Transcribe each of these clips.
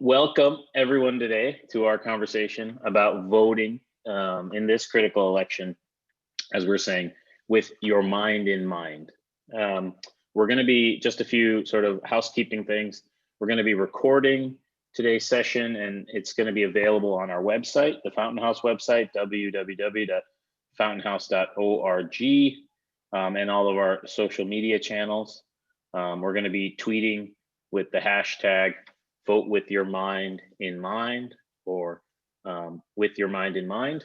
Welcome everyone today to our conversation about voting in this critical election, as we're saying, with your mind in mind. We're going to be just a few sort of housekeeping things. We're going to be recording today's session, and it's going to be available on our website, the Fountain House website, www.fountainhouse.org, and all of our social media channels. We're going to be tweeting with the hashtag vote with your mind in mind, or with your mind in mind.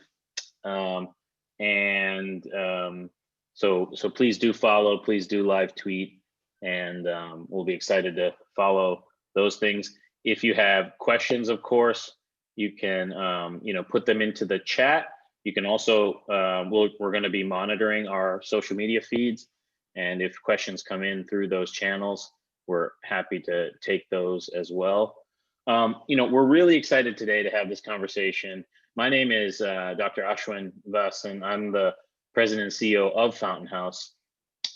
So please do follow, please do live tweet, and we'll be excited to follow those things. If you have questions, of course, you can put them into the chat. You can also, we're going to be monitoring our social media feeds, and if questions come in through those channels, we're happy to take those as well. We're really excited today to have this conversation. My name is Dr. Ashwin Vasan. I'm the president and CEO of Fountain House.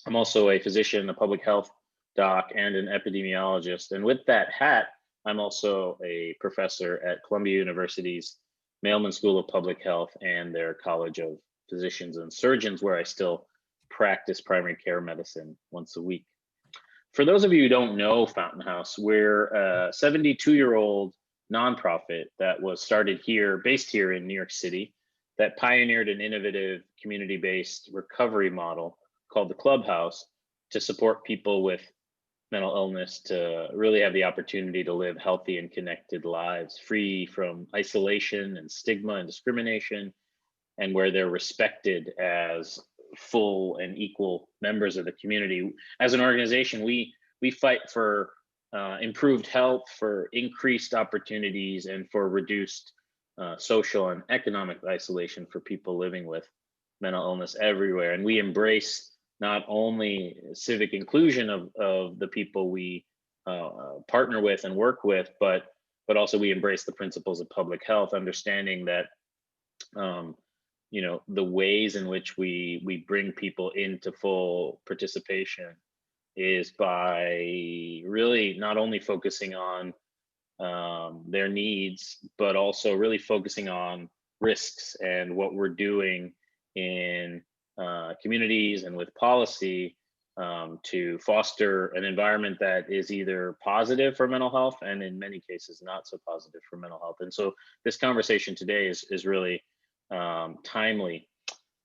I'm also a physician, a public health doc, and an epidemiologist. And with that hat, I'm also a professor at Columbia University's Mailman School of Public Health and their College of Physicians and Surgeons, where I still practice primary care medicine once a week. For those of you who don't know Fountain House, we're a 72-year-old nonprofit that was started here, based here in New York City, that pioneered an innovative community-based recovery model called the Clubhouse to support people with mental illness to really have the opportunity to live healthy and connected lives, free from isolation and stigma and discrimination, and where they're respected as full and equal members of the community. As an organization, we fight for improved health, for increased opportunities, and for reduced social and economic isolation for people living with mental illness everywhere. And we embrace not only civic inclusion of the people we partner with and work with, but also we embrace the principles of public health, understanding that the ways in which we bring people into full participation is by really not only focusing on their needs, but also really focusing on risks and what we're doing in communities and with policy to foster an environment that is either positive for mental health and in many cases not so positive for mental health. And so this conversation today is really timely.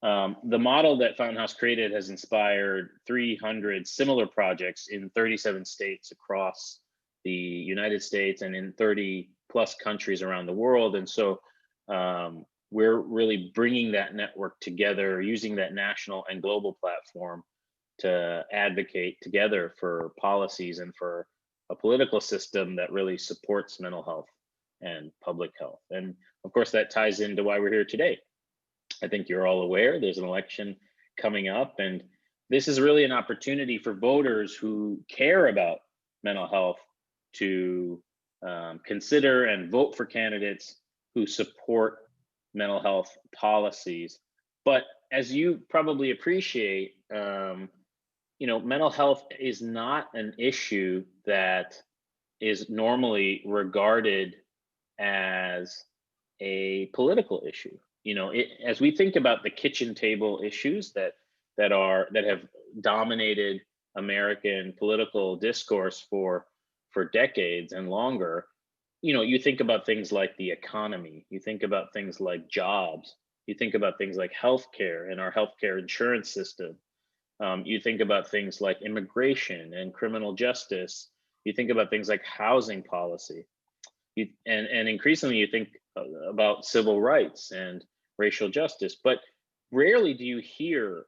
The model that Fountain House created has inspired 300 similar projects in 37 states across the United States and in 30 plus countries around the world. And so we're really bringing that network together, using that national and global platform to advocate together for policies and for a political system that really supports mental health and public health. And of course, that ties into why we're here today. I think you're all aware there's an election coming up, and this is really an opportunity for voters who care about mental health to consider and vote for candidates who support mental health policies. But as you probably appreciate, mental health is not an issue that is normally regarded as a political issue. As we think about the kitchen table issues that have dominated American political discourse for decades and longer, you think about things like the economy, you think about things like jobs, you think about things like healthcare and our healthcare insurance system, you think about things like immigration and criminal justice, you think about things like housing policy, and increasingly you think about civil rights and racial justice, but rarely do you hear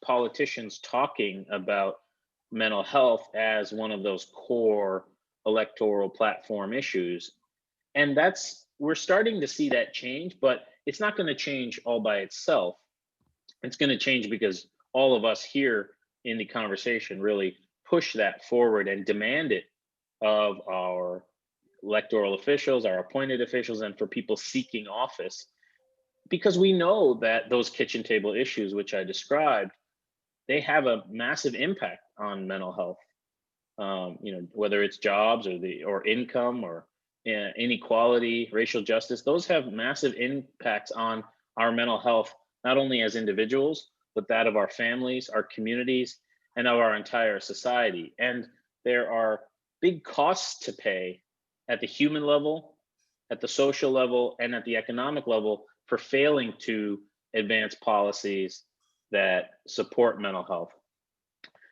politicians talking about mental health as one of those core electoral platform issues. And we're starting to see that change, but it's not going to change all by itself. It's going to change because all of us here in the conversation really push that forward and demand it of our electoral officials, our appointed officials, and for people seeking office, because we know that those kitchen table issues, which I described, they have a massive impact on mental health. Whether it's jobs or income or inequality, racial justice, those have massive impacts on our mental health, not only as individuals, but that of our families, our communities, and of our entire society. And there are big costs to pay at the human level, at the social level, and at the economic level for failing to advance policies that support mental health.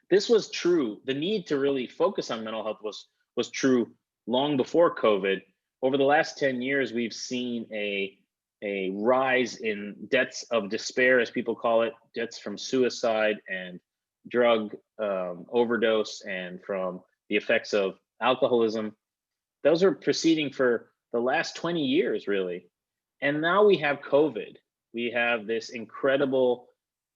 This was true. The need to really focus on mental health was true long before COVID. Over the last 10 years, we've seen a rise in deaths of despair, as people call it, deaths from suicide and drug overdose, and from the effects of alcoholism. Those are proceeding for the last 20 years, really. And now we have COVID. We have this incredible,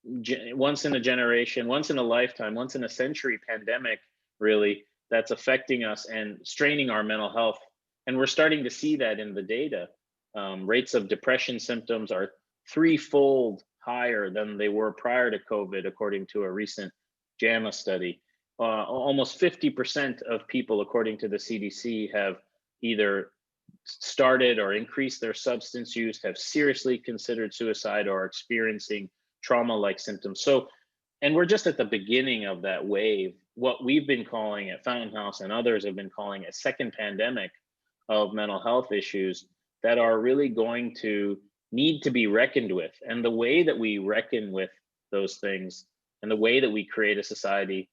once in a generation, once in a lifetime, once in a century pandemic, really, that's affecting us and straining our mental health. And we're starting to see that in the data. Rates of depression symptoms are threefold higher than they were prior to COVID, according to a recent JAMA study. Almost 50% of people, according to the CDC, have either started or increased their substance use, have seriously considered suicide, or are experiencing trauma-like symptoms. So, and we're just at the beginning of that wave, what we've been calling at Fountain House and others have been calling a second pandemic of mental health issues that are really going to need to be reckoned with. And the way that we reckon with those things, and the way that we create a society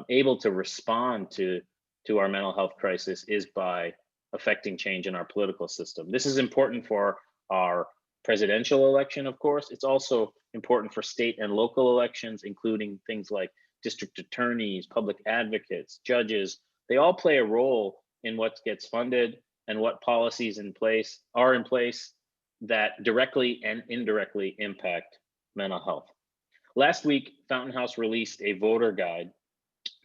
able to respond to our mental health crisis, is by affecting change in our political system. This is important for our presidential election, of course. It's also important for state and local elections, including things like district attorneys, public advocates, judges. They all play a role in what gets funded and what policies are in place that directly and indirectly impact mental health. Last week, Fountain House released a voter guide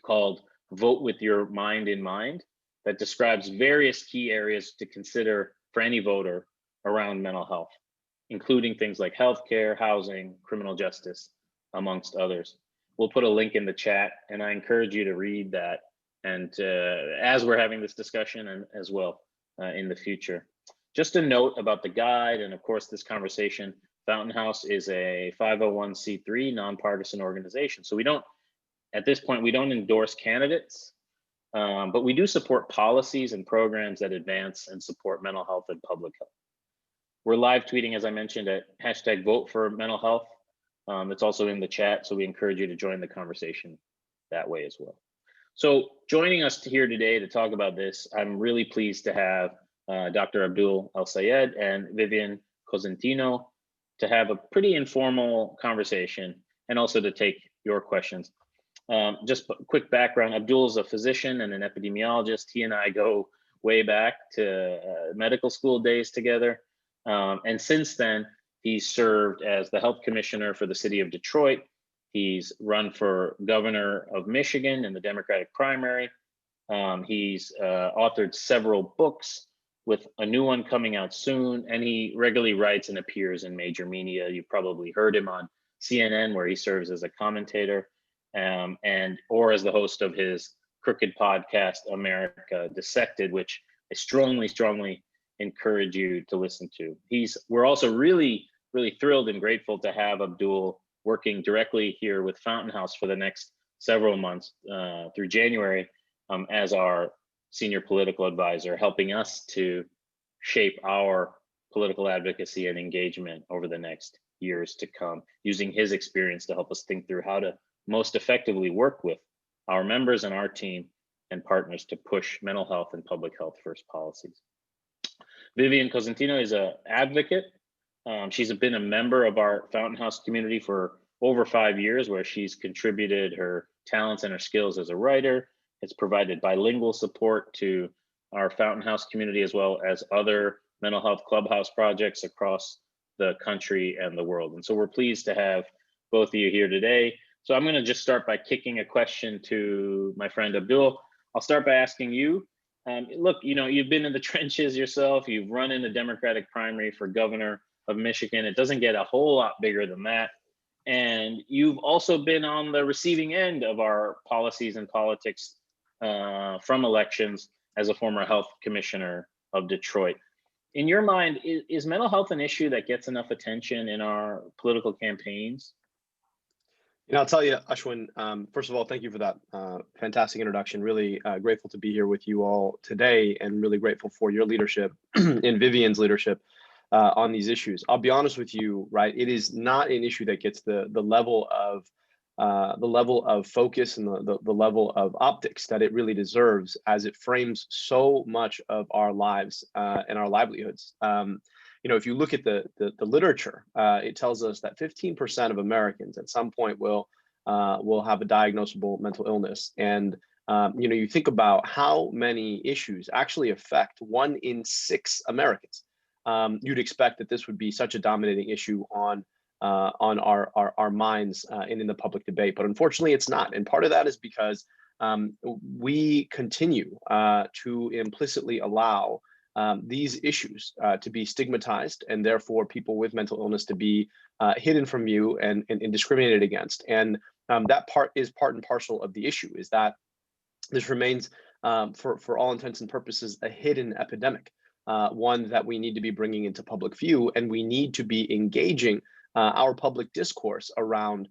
called Vote with Your Mind in Mind that describes various key areas to consider for any voter around mental health, including things like healthcare, housing, criminal justice, amongst others. We'll put a link in the chat, and I encourage you to read that, and as we're having this discussion, and as well in the future. Just a note about the guide, and of course this conversation, Fountain House is a 501c3 nonpartisan organization. So we don't, at this point, we don't endorse candidates, but we do support policies and programs that advance and support mental health and public health. We're live tweeting, as I mentioned, at #VoteForMentalHealth. It's also in the chat, so we encourage you to join the conversation that way as well. So joining us here today to talk about this, I'm really pleased to have Dr. Abdul El-Sayed and Vivian Cosentino to have a pretty informal conversation, and also to take your questions. Just a quick background, Abdul is a physician and an epidemiologist. He and I go way back to medical school days together. And since then, he's served as the health commissioner for the city of Detroit. He's run for governor of Michigan in the Democratic primary. He's authored several books, with a new one coming out soon. And he regularly writes and appears in major media. You've probably heard him on CNN, where he serves as a commentator, or as the host of his crooked podcast, America Dissected, which I strongly encourage you to listen to. We're also really thrilled and grateful to have Abdul working directly here with Fountain House for the next several months through January as our senior political advisor, helping us to shape our political advocacy and engagement over the next years to come, using his experience to help us think through how to most effectively work with our members and our team and partners to push mental health and public health first policies. Vivian Cosentino is an advocate. She's been a member of our Fountain House community for over 5 years, where she's contributed her talents and her skills as a writer. It's provided bilingual support to our Fountain House community, as well as other mental health clubhouse projects across the country and the world. And so we're pleased to have both of you here today. So I'm going to just start by kicking a question to my friend Abdul. I'll start by asking you, look, you've been in the trenches yourself. You've run in the Democratic primary for governor of Michigan. It doesn't get a whole lot bigger than that. And you've also been on the receiving end of our policies and politics from elections as a former health commissioner of Detroit. In your mind, is mental health an issue that gets enough attention in our political campaigns? I'll tell you, Ashwin, first of all, thank you for that fantastic introduction. Really grateful to be here with you all today, and really grateful for your leadership and Vivian's leadership on these issues. I'll be honest with you, right? It is not an issue that gets the level of focus and the level of optics that it really deserves, as it frames so much of our lives and our livelihoods. If you look at the literature, it tells us that 15% of Americans at some point will have a diagnosable mental illness. And you think about how many issues actually affect 1 in 6 Americans. You'd expect that this would be such a dominating issue on our minds and in the public debate, but unfortunately it's not. And part of that is because we continue to implicitly allow these issues to be stigmatized, and therefore people with mental illness to be hidden from view and discriminated against. And that is part and parcel of the issue, is that this remains, for all intents and purposes, a hidden epidemic, one that we need to be bringing into public view, and we need to be engaging our public discourse around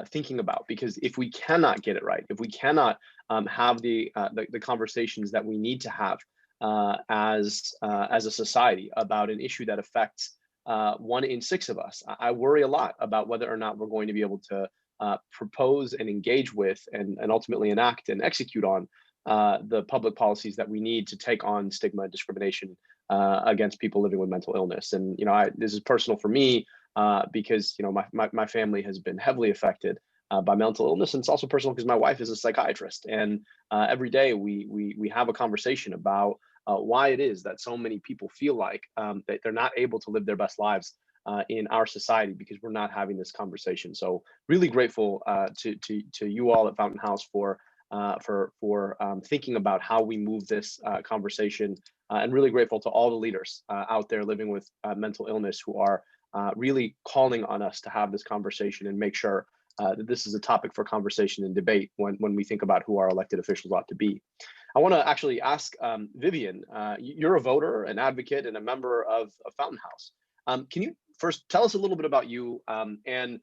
thinking about. Because if we cannot get it right, if we cannot have the conversations that we need to have as a society about an issue that affects 1 in 6 of us, I worry a lot about whether or not we're going to be able to propose and engage with and ultimately enact and execute on the public policies that we need to take on stigma and discrimination against people living with mental illness. And this is personal for me because my family has been heavily affected by mental illness, and it's also personal because my wife is a psychiatrist, and every day we have a conversation about why it is that so many people feel like that they're not able to live their best lives in our society because we're not having this conversation. So really grateful to you all at Fountain House for thinking about how we move this conversation, and really grateful to all the leaders out there living with mental illness who are really calling on us to have this conversation and make sure that this is a topic for conversation and debate when we think about who our elected officials ought to be. I want to actually ask Vivian, you're a voter, an advocate, and a member of Fountain House. Can you first tell us a little bit about you, and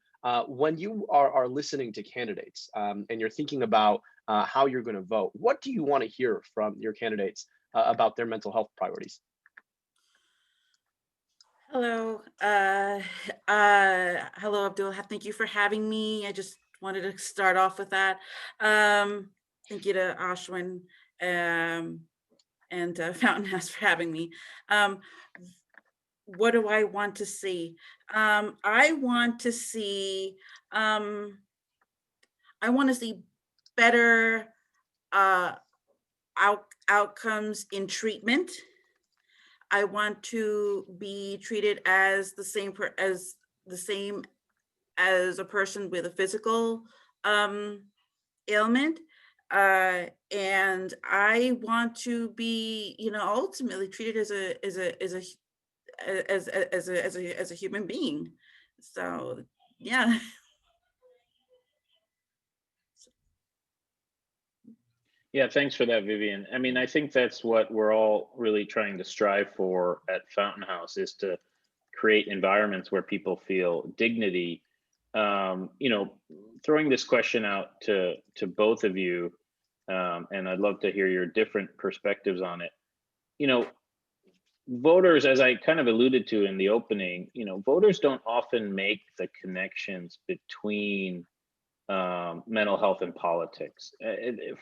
when you are listening to candidates and you're thinking about how you're going to vote, what do you want to hear from your candidates about their mental health priorities? Hello. Hello, Abdul. Thank you for having me. I just wanted to start off with that. Thank you to Ashwin and Fountain House for having me. What do I want to see? I want to see better outcomes in treatment. I want to be treated as the same as a person with a physical ailment, and I want to be, ultimately treated as a human being. So, yeah. Yeah, thanks for that, Vivian. I mean, I think that's what we're all really trying to strive for at Fountain House, is to create environments where people feel dignity. Throwing this question out to both of you, and I'd love to hear your different perspectives on it. Voters, as I kind of alluded to in the opening, voters don't often make the connections between mental health and politics,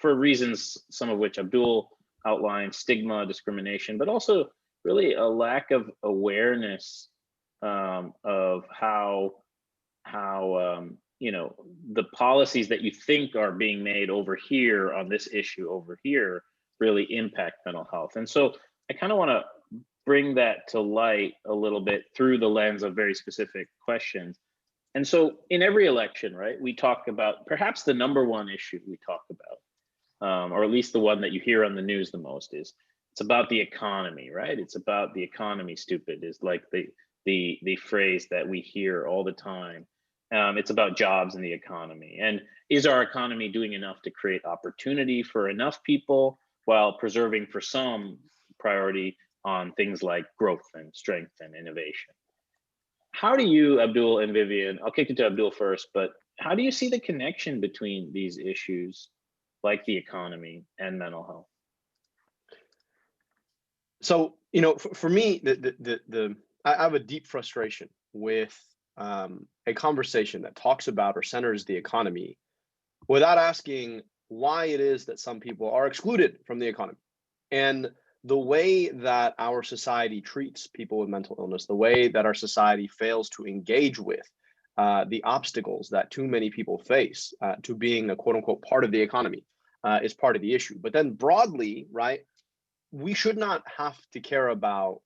for reasons, some of which Abdul outlined: stigma, discrimination, but also really a lack of awareness of how the policies that you think are being made over here on this issue over here really impact mental health. And so I kind of want to bring that to light a little bit through the lens of very specific questions. And so in every election, right, we talk about perhaps the number one issue we talk about, or at least the one that you hear on the news the most, is it's about the economy, right? It's about the economy, stupid, is like the phrase that we hear all the time. It's about jobs in the economy. And is our economy doing enough to create opportunity for enough people while preserving for some priority on things like growth and strength and innovation. How do you, Abdul and Vivian, I'll kick it to Abdul first, but how do you see the connection between these issues like the economy and mental health? So, for me, I have a deep frustration with a conversation that talks about or centers the economy without asking why it is that some people are excluded from the economy. And the way that our society treats people with mental illness, the way that our society fails to engage with the obstacles that too many people face to being a quote unquote part of the economy is part of the issue. But then broadly, right, we should not have to care about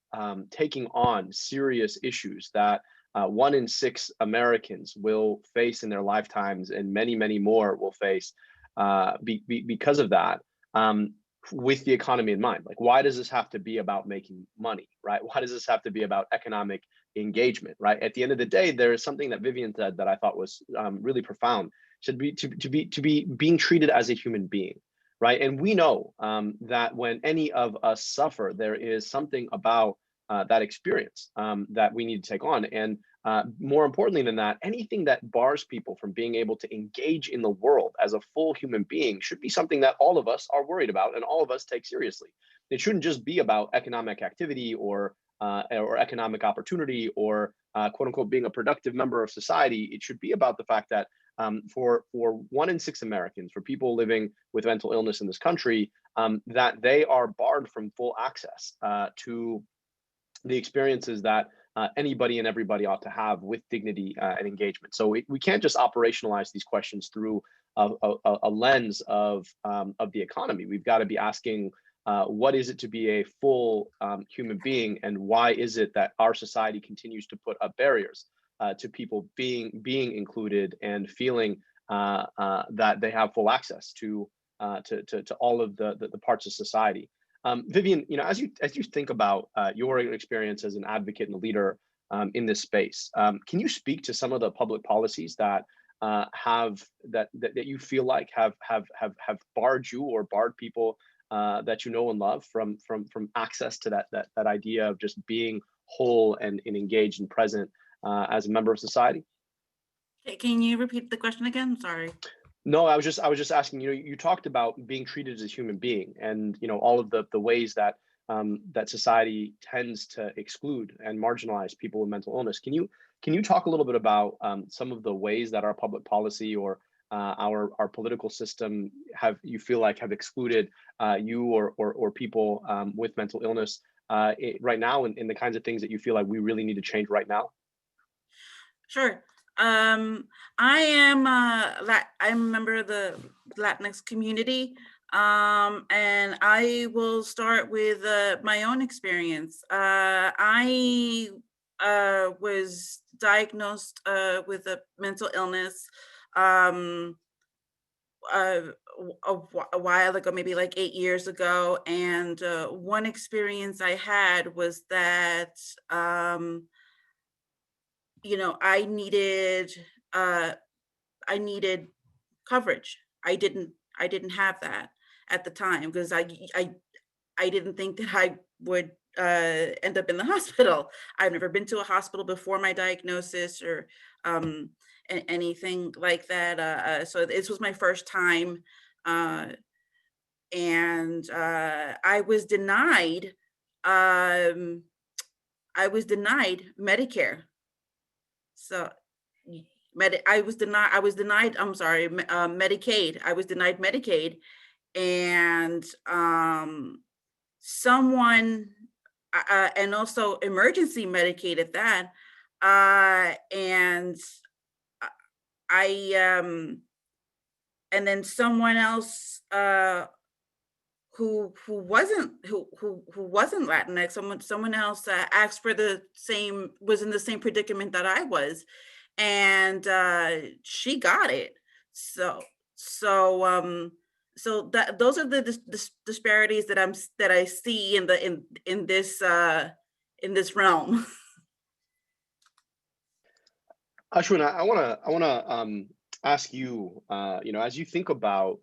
taking on serious issues that 1 in 6 Americans will face in their lifetimes, and many, many more will face because of that, with the economy in mind. Like, why does this have to be about making money, right? Why does this have to be about economic engagement, right? At the end of the day, there is something that Vivian said that I thought was really profound. Should be to be being treated as a human being, right? And we know that when any of us suffer, there is something about that experience that we need to take on. And more importantly than that, anything that bars people from being able to engage in the world as a full human being should be something that all of us are worried about and all of us take seriously. It shouldn't just be about economic activity or economic opportunity or quote unquote being a productive member of society. It should be about the fact that for 1 in 6 Americans, for people living with mental illness in this country, that they are barred from full access to the experiences that anybody and everybody ought to have with dignity and engagement. So we can't just operationalize these questions through a lens of the economy. We've got to be asking, what is it to be a full human being, and why is it that our society continues to put up barriers to people being included and feeling that they have full access to all of the parts of society. Vivian, as you think about your experience as an advocate and a leader in this space, can you speak to some of the public policies that that you feel like have barred you or barred people that you know and love from access to that idea of just being whole and engaged and present as a member of society? Can you repeat the question again? Sorry. No, I was just asking, you talked about being treated as a human being and, all of the ways that that society tends to exclude and marginalize people with mental illness. Can you talk a little bit about some of the ways that our public policy or our political system have excluded you or people with mental illness right now, and the kinds of things that you feel like we really need to change right now? Sure. I am I'm a member of the Latinx community, and I will start with my own experience. I was diagnosed with a mental illness uh, a while ago, maybe like 8 years ago, and one experience I had was that I needed uh I needed coverage. I didn't have that at the time because I didn't think that I would end up in the hospital. I've never been to a hospital before my diagnosis or um anything like that. So this was my first time, uh and um I was denied Medicare. So I was denied, I'm sorry, Medicaid. I was denied Medicaid, and someone and also emergency Medicaid at that. And I and then someone else who wasn't Latinx, someone else asked for the same, was in the same predicament that I was, and she got it. So so so that those are the disparities that I see in this realm. Ashwin, I want to ask you, as you think about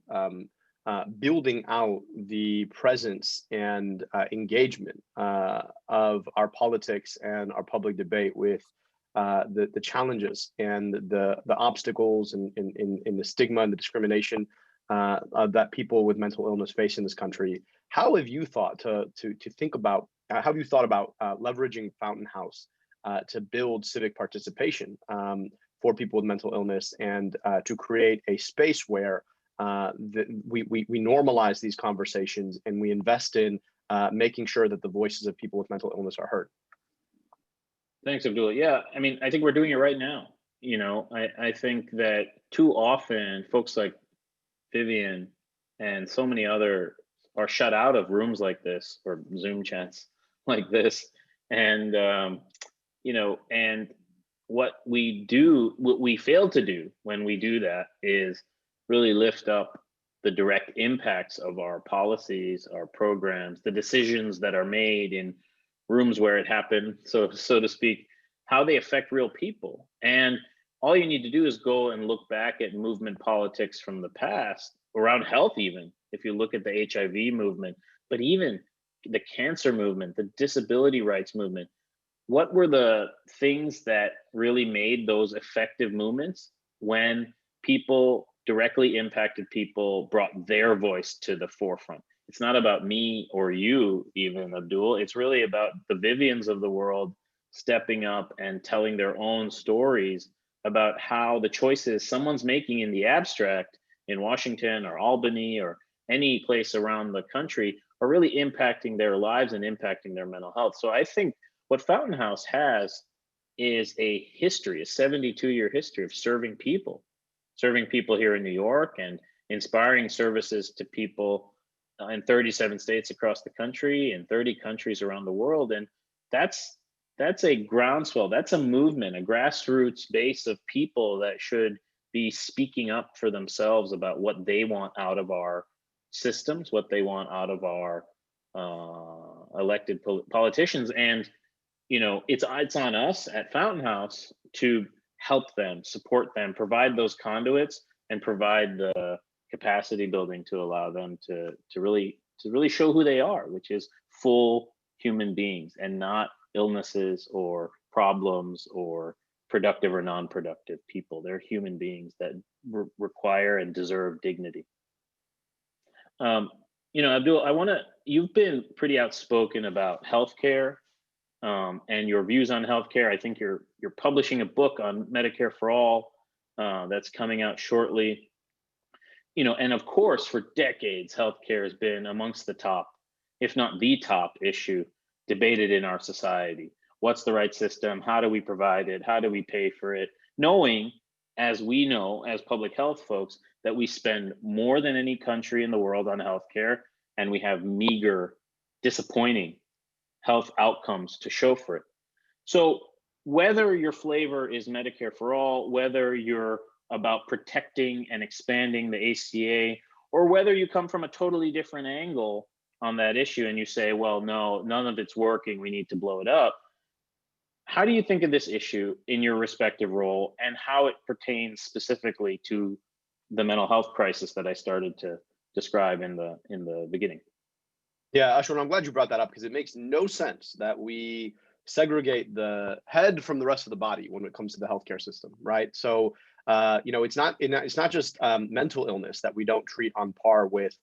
building out the presence and engagement of our politics and our public debate with the challenges and the obstacles and the stigma and the discrimination that people with mental illness face in this country. How have you thought to think about, how have you thought about leveraging Fountain House to build civic participation for people with mental illness, and to create a space where we normalize these conversations and we invest in making sure that the voices of people with mental illness are heard? Thanks, Abdul. Yeah, I mean, I think we're doing it right now. You know, I think that too often folks like Vivian and so many other are shut out of rooms like this or Zoom chats like this. And, you know, and what we fail to do when we do that is really lift up the direct impacts of our policies, our programs, the decisions that are made in rooms where it happened, so to speak, how they affect real people. And all you need to do is go and look back at movement politics from the past around health, even if you look at the HIV movement, but even the cancer movement, the disability rights movement. What were the things that really made those effective movements? When people directly impacted people brought their voice to the forefront. It's not about me or you, even, Abdul. It's really about the Vivians of the world stepping up and telling their own stories about how the choices someone's making in the abstract in Washington or Albany or any place around the country are really impacting their lives and impacting their mental health. So I think what Fountain House has is a history, a 72-year history of serving people here in New York and inspiring services to people in 37 states across the country and 30 countries around the world. And that's a groundswell, that's a movement, a grassroots base of people that should be speaking up for themselves about what they want out of our systems, what they want out of our elected politicians. And you know, it's on us at Fountain House to help them, support them, provide those conduits, and provide the capacity building to allow them to really show who they are, which is full human beings and not illnesses or problems or productive or non-productive people. They're human beings that require and deserve dignity. You know, Abdul, you've been pretty outspoken about healthcare and your views on healthcare. I think you're publishing a book on Medicare for All that's coming out shortly. You know, and of course, for decades, healthcare has been amongst the top, if not the top issue debated in our society. What's the right system? How do we provide it? How do we pay for it? Knowing, as we know, as public health folks, that we spend more than any country in the world on healthcare, and we have meager, disappointing health outcomes to show for it. So whether your flavor is Medicare for All, whether you're about protecting and expanding the ACA, or whether you come from a totally different angle on that issue and you say, well, no, none of it's working, we need to blow it up. How do you think of this issue in your respective role, and how it pertains specifically to the mental health crisis that I started to describe in the beginning? Yeah, Ashwin, I'm glad you brought that up, because it makes no sense that we segregate the head from the rest of the body when it comes to the healthcare system, right? So, you know, it's not just mental illness that we don't treat on par with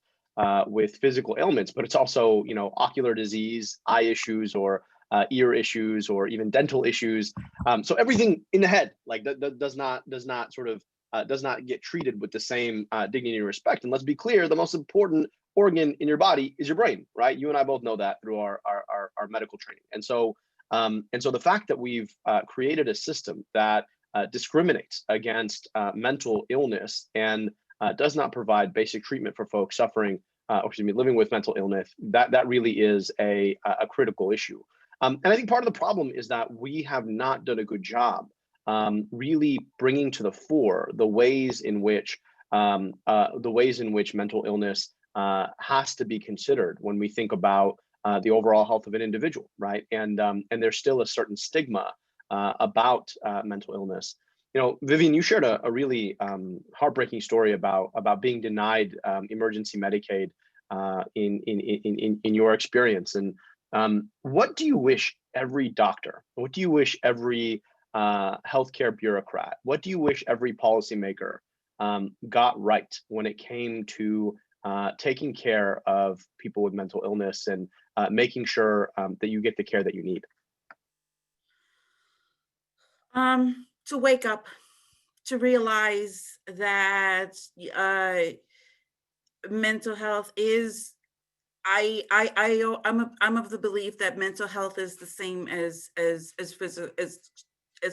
physical ailments, but it's also, you know, ocular disease, eye issues, or ear issues, or even dental issues. So everything in the head, like, does not get treated with the same dignity and respect. And let's be clear, the most important organ in your body is your brain, right? You and I both know that through our medical training. And so the fact that we've created a system that discriminates against mental illness and does not provide basic treatment for folks suffering, living with mental illness, that really is a critical issue. And I think part of the problem is that we have not done a good job really bringing to the fore the ways in which mental illness has to be considered when we think about the overall health of an individual, right? And there's still a certain stigma about mental illness. Vivian, you shared a really heartbreaking story about being denied emergency Medicaid in your experience. And what do you wish every doctor, what do you wish every healthcare bureaucrat, what do you wish every policymaker got right when it came to taking care of people with mental illness and making sure that you get the care that you need? To wake up, to realize that mental health is, I'm of the belief that mental health is the same as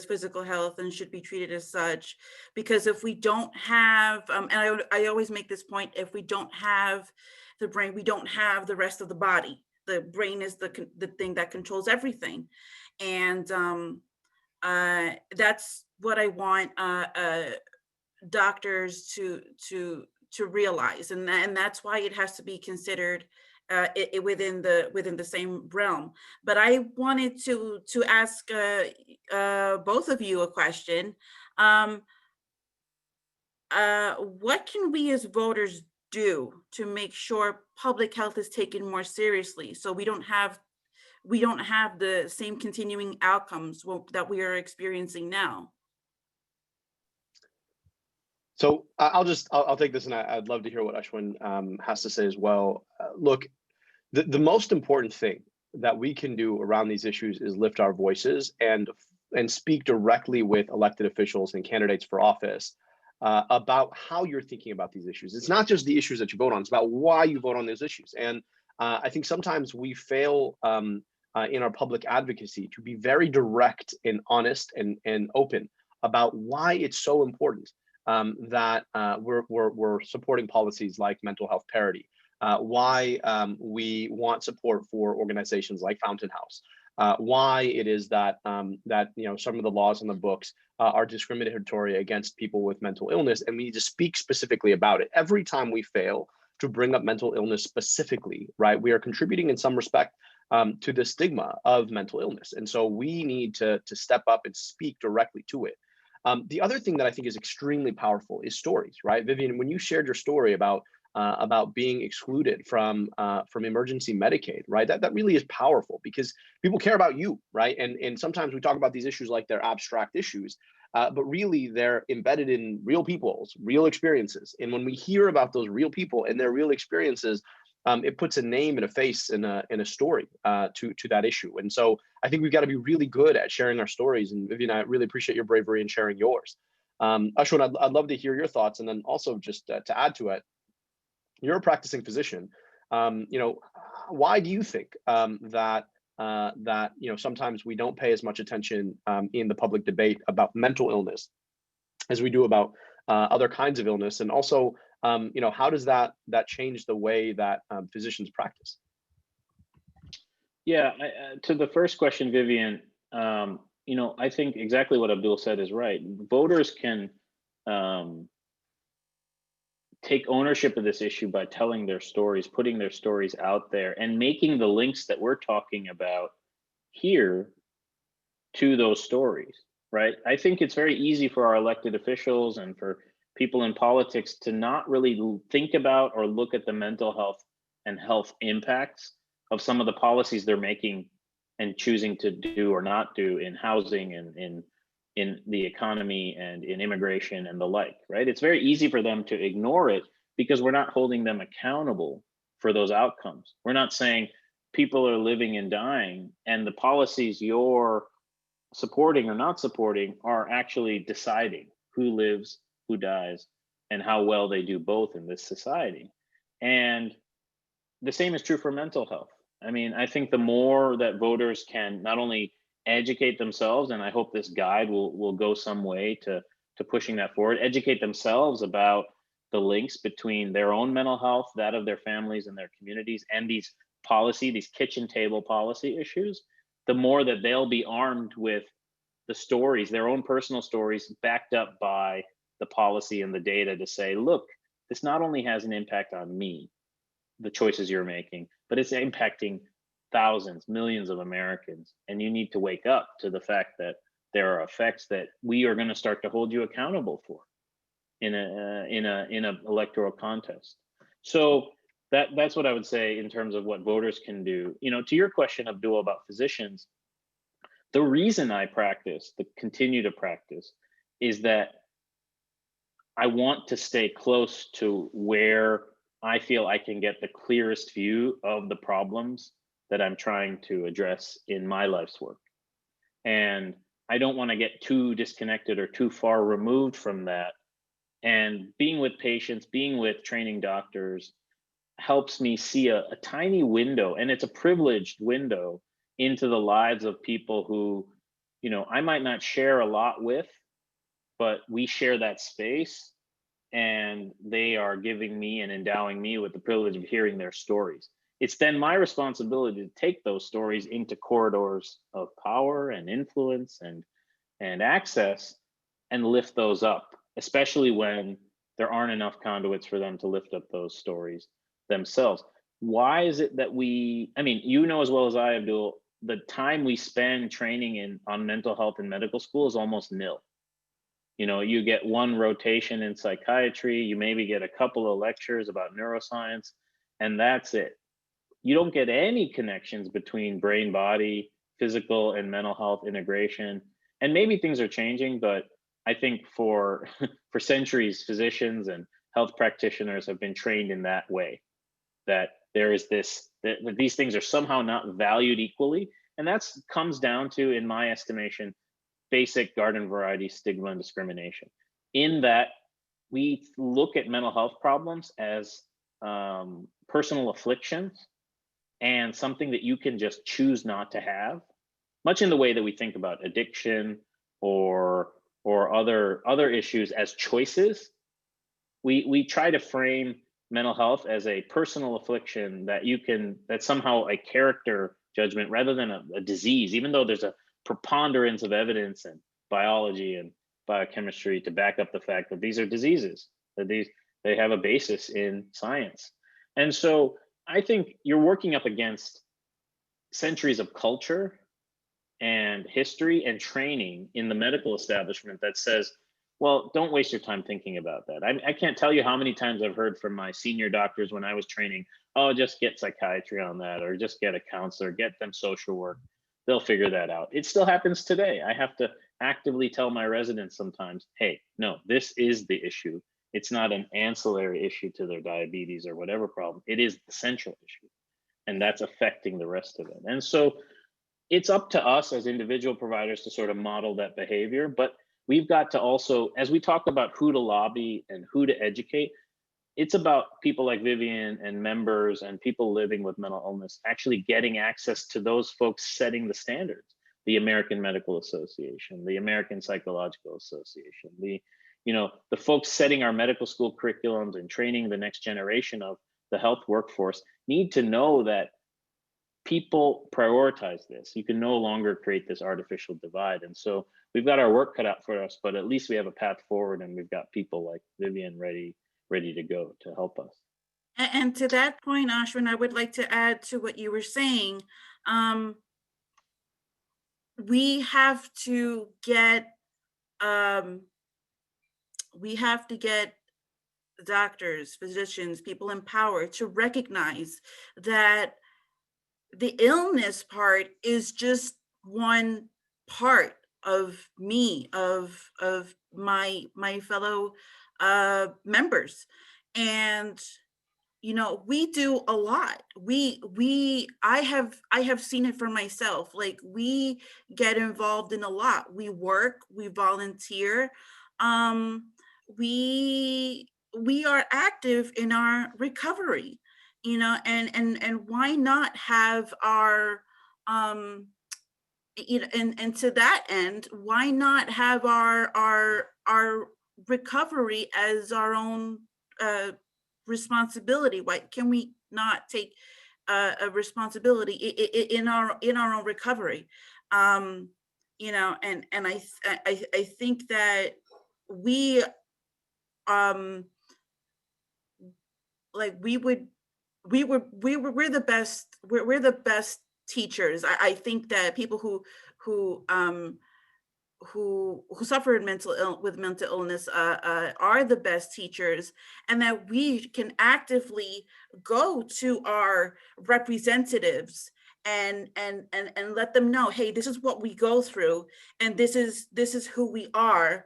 physical health and should be treated as such. Because if we don't have, and I always make this point, if we don't have the brain, we don't have the rest of the body. The brain is the thing that controls everything, and that's what I want doctors to realize, and that's why it has to be considered within the same realm. But I wanted to ask both of you a question. What can we as voters do to make sure public health is taken more seriously, so we don't have the same continuing outcomes that we are experiencing now? So I'll take this, and I'd love to hear what Ashwin has to say as well. Look, the most important thing that we can do around these issues is lift our voices and speak directly with elected officials and candidates for office about how you're thinking about these issues. It's not just the issues that you vote on; it's about why you vote on those issues. And I think sometimes we fail in our public advocacy to be very direct and honest and open about why it's so important that we're supporting policies like mental health parity, why we want support for organizations like Fountain House, why it is that some of the laws on the books are discriminatory against people with mental illness, and we need to speak specifically about it. Every time we fail to bring up mental illness specifically, right, we are contributing in some respect to the stigma of mental illness, and so we need to step up and speak directly to it. The other thing that I think is extremely powerful is stories, right? Vivian, when you shared your story about being excluded from emergency Medicaid, right? That really is powerful because people care about you, right? And sometimes we talk about these issues like they're abstract issues, but really they're embedded in real people's real experiences. And when we hear about those real people and their real experiences, it puts a name and a face and a story to that issue. And so I think we've got to be really good at sharing our stories. And Vivian, I really appreciate your bravery in sharing yours. Ashwin, I'd love to hear your thoughts. And then also just to add to it, you're a practicing physician. Why do you think that sometimes we don't pay as much attention in the public debate about mental illness as we do about other kinds of illness? And also, how does that change the way that physicians practice? Yeah, to the first question, Vivian, I think exactly what Abdul said is right. Voters can take ownership of this issue by telling their stories, putting their stories out there, and making the links that we're talking about here to those stories, right? I think it's very easy for our elected officials and for people in politics to not really think about or look at the mental health and health impacts of some of the policies they're making and choosing to do or not do in housing and in the economy and in immigration and the like, right? It's very easy for them to ignore it because we're not holding them accountable for those outcomes. We're not saying people are living and dying, and the policies you're supporting or not supporting are actually deciding who lives, who dies, and how well they do both in this society. And the same is true for mental health. I mean, I think the more that voters can not only educate themselves, and I hope this guide will go some way to pushing that forward, educate themselves about the links between their own mental health, that of their families and their communities, and these kitchen table policy issues, the more that they'll be armed with the stories, their own personal stories, backed up by the policy and the data to say, look, this not only has an impact on me, the choices you're making, but it's impacting thousands, millions of Americans. And you need to wake up to the fact that there are effects that we are going to start to hold you accountable for in a electoral contest. So that's what I would say in terms of what voters can do. You know, to your question, Abdul, about physicians, the reason I continue to practice, is that I want to stay close to where I feel I can get the clearest view of the problems that I'm trying to address in my life's work. And I don't want to get too disconnected or too far removed from that. And being with patients, being with training doctors helps me see a tiny window, and it's a privileged window into the lives of people who, you know, I might not share a lot with, but we share that space, and they are giving me and endowing me with the privilege of hearing their stories. It's then my responsibility to take those stories into corridors of power and influence and access, and lift those up, especially when there aren't enough conduits for them to lift up those stories themselves. Why is it that I mean, you know as well as I, Abdul, the time we spend training on mental health in medical school is almost nil. You know, you get one rotation in psychiatry, you maybe get a couple of lectures about neuroscience, and that's it. You don't get any connections between brain, body, physical, and mental health integration. And maybe things are changing, but I think for for centuries, physicians and health practitioners have been trained in that way, that there is that these things are somehow not valued equally. And that comes down to, in my estimation, basic garden variety stigma and discrimination, in that we look at mental health problems as personal afflictions and something that you can just choose not to have, much in the way that we think about addiction or other issues as choices. We try to frame mental health as a personal affliction that's somehow a character judgment rather than a disease, even though there's a preponderance of evidence and biology and biochemistry to back up the fact that these are diseases, that they have a basis in science. And so I think you're working up against centuries of culture and history and training in the medical establishment that says, well, don't waste your time thinking about that. I can't tell you how many times I've heard from my senior doctors when I was training, oh, just get psychiatry on that, or just get a counselor, get them social work. They'll figure that out. It still happens today. I have to actively tell my residents sometimes, hey, no, this is the issue. It's not an ancillary issue to their diabetes or whatever problem. It is the central issue, and that's affecting the rest of it. And so it's up to us as individual providers to sort of model that behavior, but we've got to also, as we talk about who to lobby and who to educate, it's about people like Vivian and members and people living with mental illness actually getting access to those folks setting the standards. The American Medical Association, the American Psychological Association, the folks setting our medical school curriculums and training the next generation of the health workforce need to know that people prioritize this. You can no longer create this artificial divide. And so we've got our work cut out for us, but at least we have a path forward, and we've got people like Vivian ready to go to help us. And to that point, Ashwin, I would like to add to what you were saying. We have to get doctors, physicians, people in power to recognize that the illness part is just one part of me, of my fellow members. And we do a lot. I have seen it for myself. Like, we get involved in a lot. We work, we volunteer. We are active in our recovery, and why not have our and to that end, why not have our recovery as our own responsibility? Why can we not take a responsibility in our own recovery? And I think that we we're the best. We're the best teachers. I think that people who who suffer with mental illness are the best teachers, and that we can actively go to our representatives and let them know, hey, this is what we go through, and this is who we are.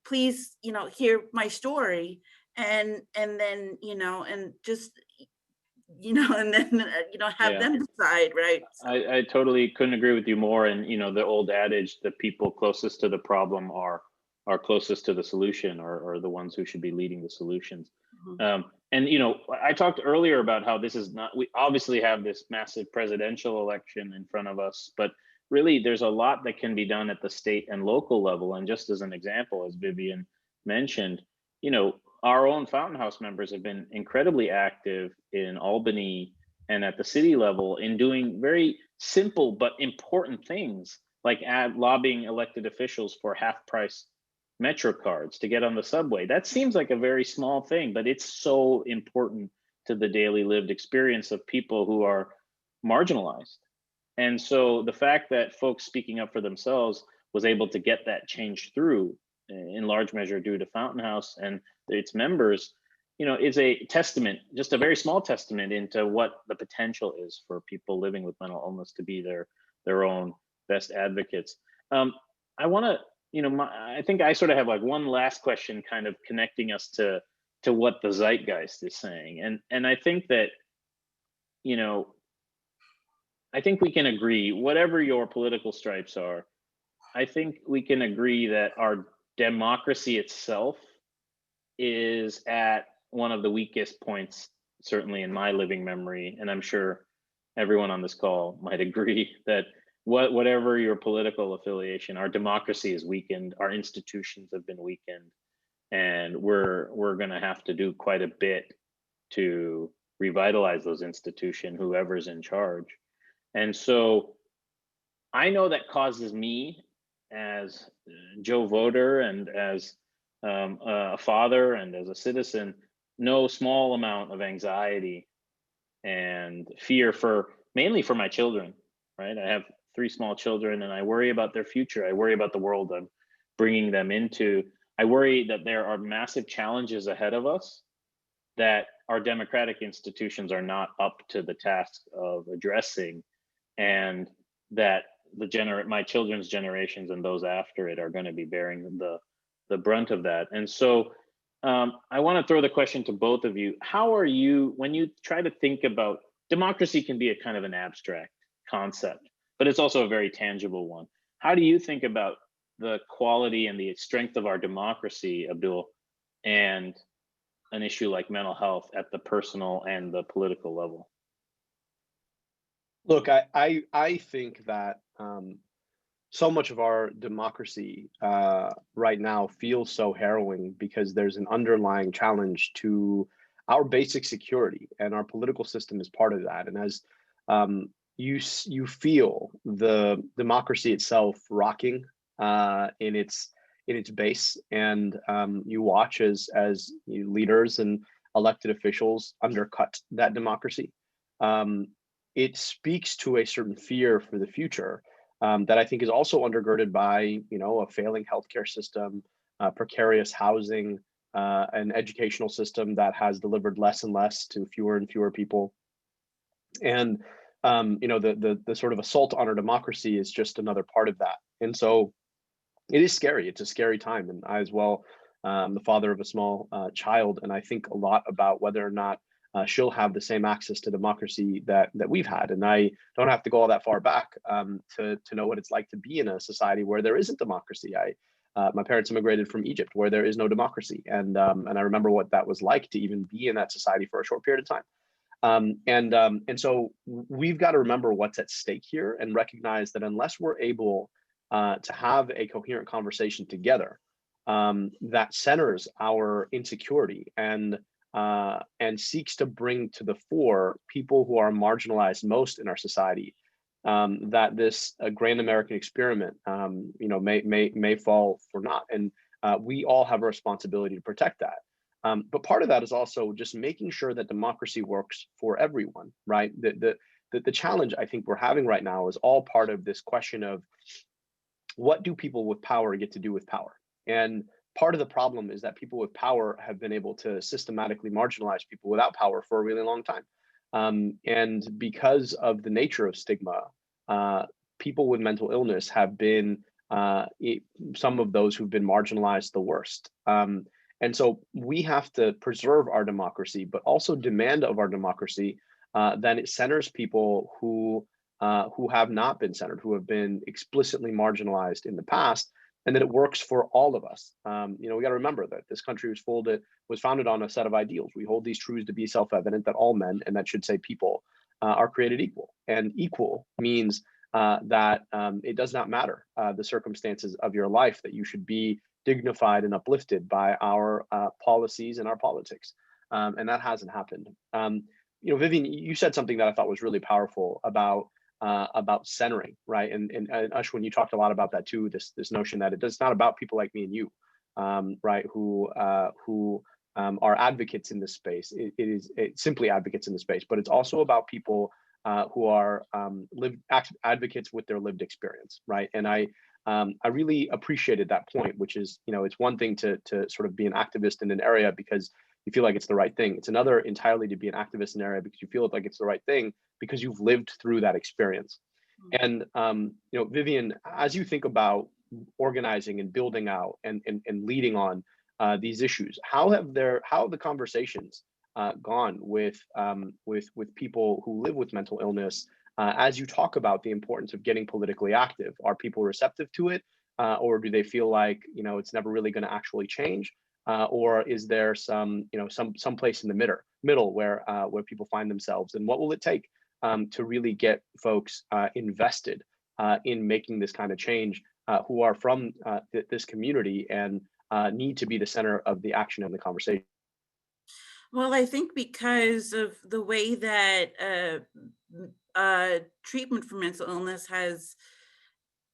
Please, hear my story, and then and just and then have Yeah. them decide, right? So, I totally couldn't agree with you more. And the old adage, the people closest to the problem are closest to the solution, or the ones who should be leading the solutions. mhm. And I talked earlier about how this is not, we obviously have this massive presidential election in front of us, but really there's a lot that can be done at the state and local level. And just as an example, as Vivian mentioned, our own Fountain House members have been incredibly active in Albany and at the city level in doing very simple but important things, like lobbying elected officials for half price Metro cards to get on the subway. That seems like a very small thing, but it's so important to the daily lived experience of people who are marginalized. And so the fact that folks speaking up for themselves was able to get that change through, in large measure due to Fountain House and its members, is a testament, just a very small testament, into what the potential is for people living with mental illness to be their own best advocates. I want to, I think I sort of have like one last question, kind of connecting us to what the zeitgeist is saying, and I think that, I think we can agree, whatever your political stripes are, I think we can agree that our democracy itself is at one of the weakest points, certainly in my living memory. And I'm sure everyone on this call might agree that whatever your political affiliation, our democracy is weakened, our institutions have been weakened, and we're going to have to do quite a bit to revitalize those institutions, whoever's in charge. And so I know that causes me, as Joe voter and as a father and as a citizen, no small amount of anxiety and fear, mainly for my children, right? I have 3 small children, and I worry about their future. I worry about the world I'm bringing them into. I worry that there are massive challenges ahead of us that our democratic institutions are not up to the task of addressing, and that my children's generations and those after it are going to be bearing the brunt of that. And so I want to throw the question to both of you. How are you, when you try to think about democracy, can be a kind of an abstract concept, but it's also a very tangible one. How do you think about the quality and the strength of our democracy, Abdul, and an issue like mental health at the personal and the political level? Look, I think that so much of our democracy right now feels so harrowing because there's an underlying challenge to our basic security, and our political system is part of that. And as you feel the democracy itself rocking in its base, and you watch as leaders and elected officials undercut that democracy. It speaks to a certain fear for the future that I think is also undergirded by a failing healthcare system, precarious housing, an educational system that has delivered less and less to fewer and fewer people, and the sort of assault on our democracy is just another part of that. And so it is scary. It's a scary time, and I as well, I'm the father of a small child, and I think a lot about whether or not she'll have the same access to democracy that we've had. And I don't have to go all that far back to know what it's like to be in a society where there isn't democracy. My parents immigrated from Egypt, where there is no democracy, and I remember what that was like to even be in that society for a short period of time. And so we've got to remember what's at stake here, and recognize that unless we're able to have a coherent conversation together that centers our insecurity and seeks to bring to the fore people who are marginalized most in our society, that this grand American experiment, may fall for naught, and we all have a responsibility to protect that. But part of that is also just making sure that democracy works for everyone, right? The challenge I think we're having right now is all part of this question of what do people with power get to do with power? And part of the problem is that people with power have been able to systematically marginalize people without power for a really long time. And because of the nature of stigma, people with mental illness have been some of those who've been marginalized the worst. And so we have to preserve our democracy, but also demand of our democracy that it centers people who have not been centered, who have been explicitly marginalized in the past, and that it works for all of us. We got to remember that this country was founded on a set of ideals. We hold these truths to be self-evident, that all men, and that should say people, are created equal. And equal means that it does not matter the circumstances of your life, that you should be dignified and uplifted by our policies and our politics. And that hasn't happened. Vivian, you said something that I thought was really powerful about centering, right? And Ashwin, you talked a lot about that too. This notion that it's not about people like me and you, right? Who are advocates in this space. It's simply advocates in the space, but it's also about people who are advocates with their lived experience, right? And I really appreciated that point, which is, it's one thing to sort of be an activist in an area because you feel like it's the right thing. It's another entirely to be an activist in an area because you feel like it's the right thing because you've lived through that experience. And Vivian, as you think about organizing and building out and leading on these issues, how have the conversations gone with people who live with mental illness as you talk about the importance of getting politically active? Are people receptive to it, or do they feel like it's never really going to actually change? Or is there some place in the middle where people find themselves, and what will it take to really get folks invested in making this kind of change, who are from this community and need to be the center of the action and the conversation? Well, I think because of the way that treatment for mental illness has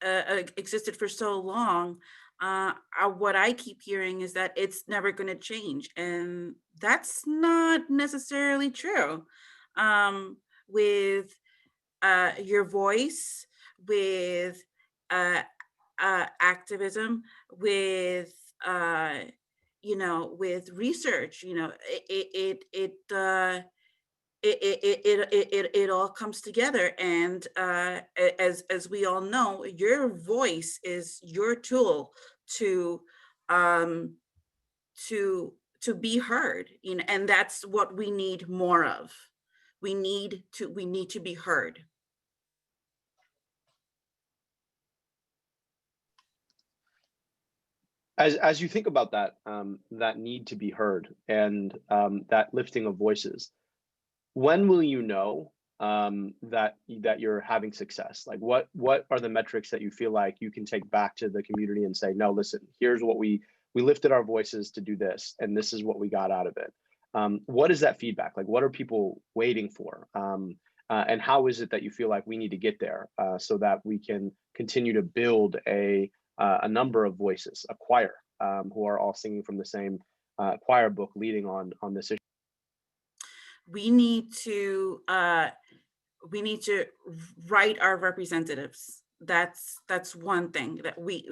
existed for so long, what I keep hearing is that it's never going to change. And that's not necessarily true. With your voice, with uh, activism, with with research, it all comes together. And as we all know, your voice is your tool to um be heard, and that's what we need more of. We need to be heard. As you think about that that need to be heard and that lifting of voices, when will you know that you're having success? Like what are the metrics that you feel like you can take back to the community and say, no, listen, here's what we lifted our voices to do this, and this is what we got out of it. What is that feedback? Like, what are people waiting for? And how is it that you feel like we need to get there so that we can continue to build a number of voices, a choir, who are all singing from the same choir book, leading on this issue? We need to write our representatives. That's one thing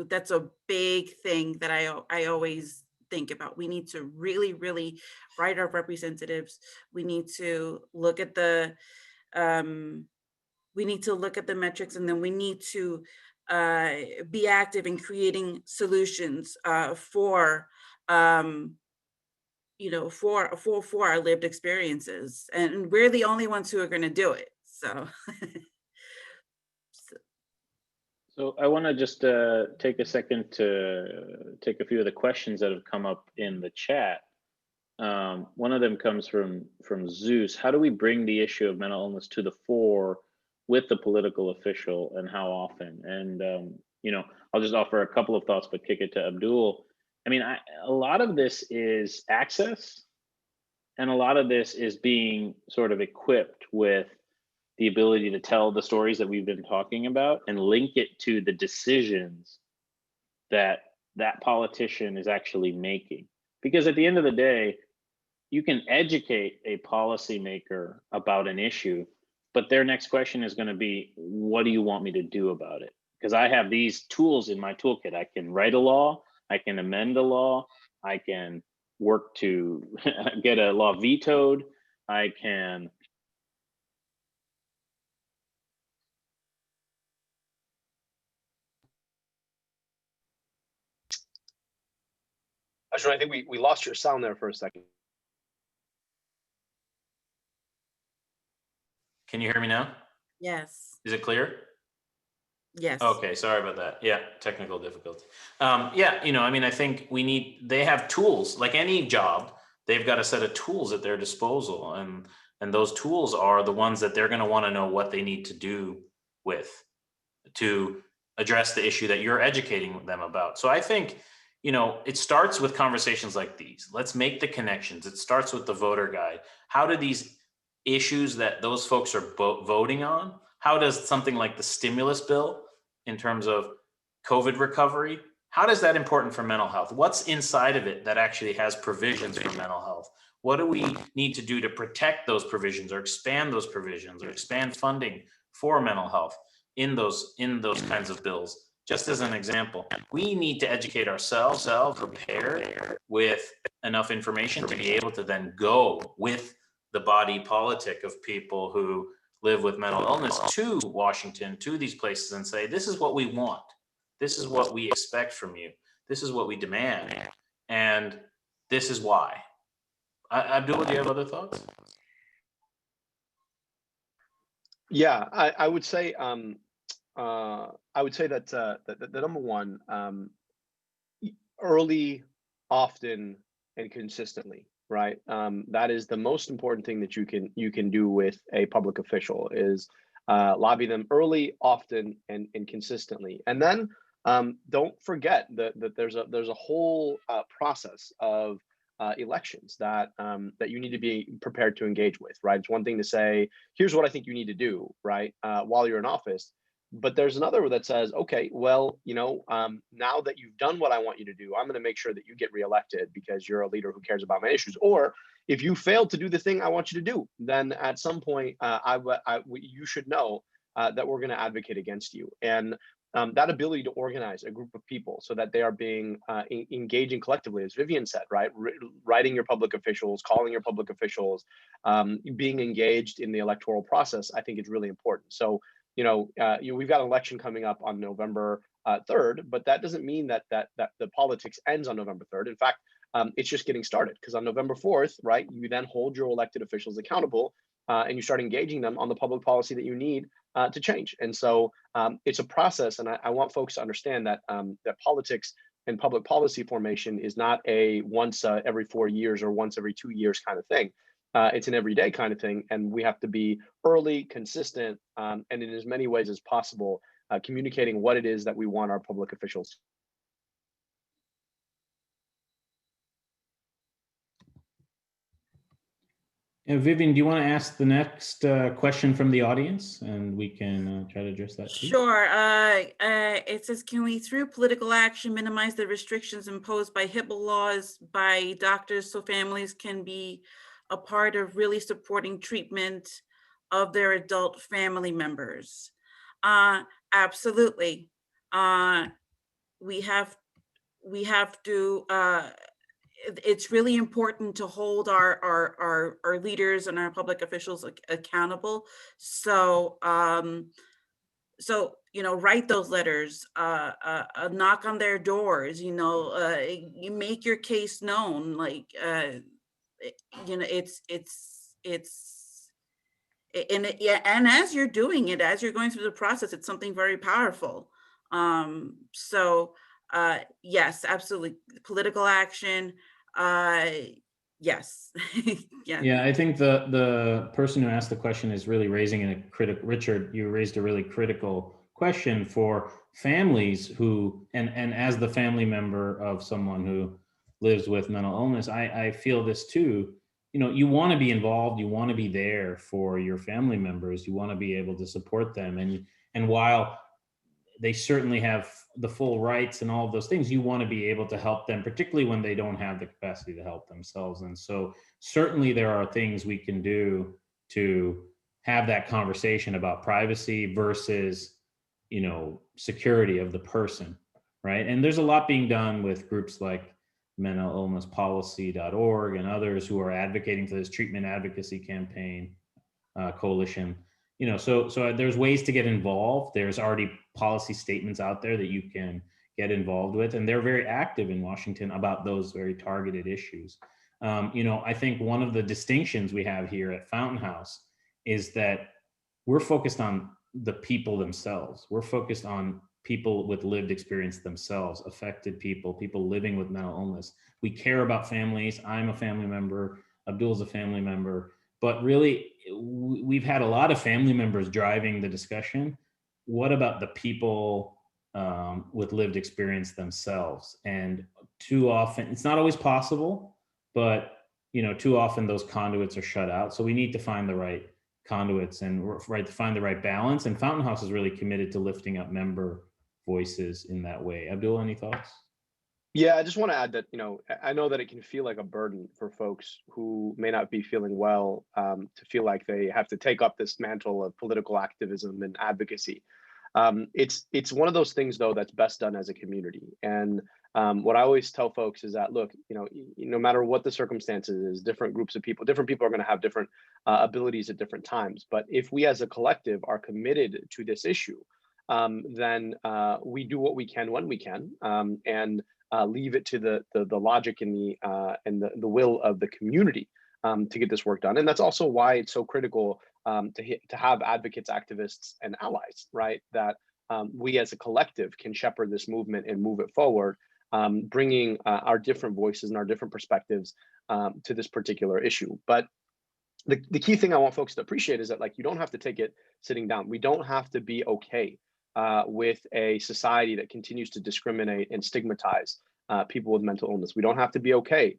that's a big thing that I always think about. We need to really write our representatives. We need to look at the metrics, and then we need to be active in creating solutions for for our lived experiences, and we're the only ones who are going to do it. So So I want to just take a second to take a few of the questions that have come up in the chat. One of them comes from Zeus. How do we bring the issue of mental illness to the fore with the political official, and how often? And I'll just offer a couple of thoughts, but kick it to Abdul. I mean, a lot of this is access, and a lot of this is being sort of equipped with the ability to tell the stories that we've been talking about and link it to the decisions that that politician is actually making. Because at the end of the day, you can educate a policymaker about an issue, but their next question is going to be, what do you want me to do about it? because I have these tools in my toolkit. I can write a law, I can amend a law, I can work to get a law vetoed, I can Ashwin, I think we lost your sound there for a second. Can you hear me now? Yes. Is it clear? Yes. Okay, sorry about that. Yeah, technical difficulty. Yeah, you know, I mean, I think they have tools, like any job, they've got a set of tools at their disposal. And those tools are the ones that they're going to want to know what they need to do with to address the issue that you're educating them about. So I think, you know, it starts with conversations like these. Let's make the connections. It starts with the voter guide. How do these issues that those folks are voting on, how does something like the stimulus bill in terms of COVID recovery, how does that important for mental health? What's inside of it that actually has provisions for mental health? What do we need to do to protect those provisions or expand those provisions or expand funding for mental health in those kinds of bills? Just as an example, we need to educate ourselves, prepare with enough information to be able to then go with the body politic of people who live with mental illness to Washington, to these places, and say, this is what we want. This is what we expect from you. This is what we demand. And this is why. Abdul, do you have other thoughts? Yeah, I would say that the number one, early, often, and consistently, right? That is the most important thing that you can do with a public official is lobby them early, often, and consistently. And then don't forget that there's a whole process of elections that that you need to be prepared to engage with, right? It's one thing to say, here's what I think you need to do, right, while you're in office. But there's another that says, okay, well, you know, now that you've done what I want you to do, I'm going to make sure that you get reelected because you're a leader who cares about my issues. Or if you fail to do the thing I want you to do, then at some point, you should know that we're going to advocate against you. And that ability to organize a group of people so that they are being engaging collectively, as Vivian said, right? Writing your public officials, calling your public officials, being engaged in the electoral process, I think is really important. So, you know, we've got an election coming up on November 3rd, but that doesn't mean that the politics ends on November 3rd. In fact, it's just getting started, because on November 4th, right, you then hold your elected officials accountable and you start engaging them on the public policy that you need to change. And so it's a process, and I want folks to understand that that politics and public policy formation is not a once every 4 years or once every 2 years kind of thing. It's an everyday kind of thing, and we have to be early, consistent, and in as many ways as possible, communicating what it is that we want our public officials. Vivian, do you want to ask the next question from the audience, and we can try to address that too? Sure. It says, can we, through political action, minimize the restrictions imposed by HIPAA laws by doctors so families can be a part of really supporting treatment of their adult family members? Absolutely. We have to, it's really important to hold our leaders and our public officials accountable. So, so, you know, write those letters, knock on their doors, you know, you make your case known, like, you know, and as you're doing it, as you're going through the process, it's something very powerful. So yes, absolutely. Political action. Yes. Yeah. Yeah, I think the person who asked the question is really raising a critical, Richard, you raised a really critical question for families who, and as the family member of someone who lives with mental illness, I feel this too. You know, you want to be involved, you want to be there for your family members, you want to be able to support them. And while they certainly have the full rights and all of those things, you want to be able to help them, particularly when they don't have the capacity to help themselves. And so certainly there are things we can do to have that conversation about privacy versus security of the person, right? And there's a lot being done with groups like mentalillnesspolicy.org and others who are advocating for this treatment advocacy campaign coalition. So there's ways to get involved. There's already policy statements out there that you can get involved with, and they're very active in Washington about those very targeted issues. I think one of the distinctions we have here at Fountain House is that we're focused on the people themselves. We're focused on people with lived experience themselves, affected people living with mental illness. We care about families. I'm a family member. Abdul's a family member. But really, we've had a lot of family members driving the discussion. What about the people with lived experience themselves? And too often, it's not always possible, but too often those conduits are shut out. So we need to find the right conduits and to find the right balance. And Fountain House is really committed to lifting up member voices in that way. Abdul, any thoughts? Yeah, I just want to add that, I know that it can feel like a burden for folks who may not be feeling well, to feel like they have to take up this mantle of political activism and advocacy. It's one of those things, though, that's best done as a community. And what I always tell folks is that, look, no matter what the circumstances is, different groups of people, different people are going to have different abilities at different times. But if we as a collective are committed to this issue, then we do what we can when we can, and leave it to the logic and the will of the community to get this work done. And that's also why it's so critical to have advocates, activists, and allies, right? That we as a collective can shepherd this movement and move it forward, bringing our different voices and our different perspectives to this particular issue. But the key thing I want folks to appreciate is that, like, you don't have to take it sitting down. We don't have to be okay with a society that continues to discriminate and stigmatize people with mental illness. We don't have to be okay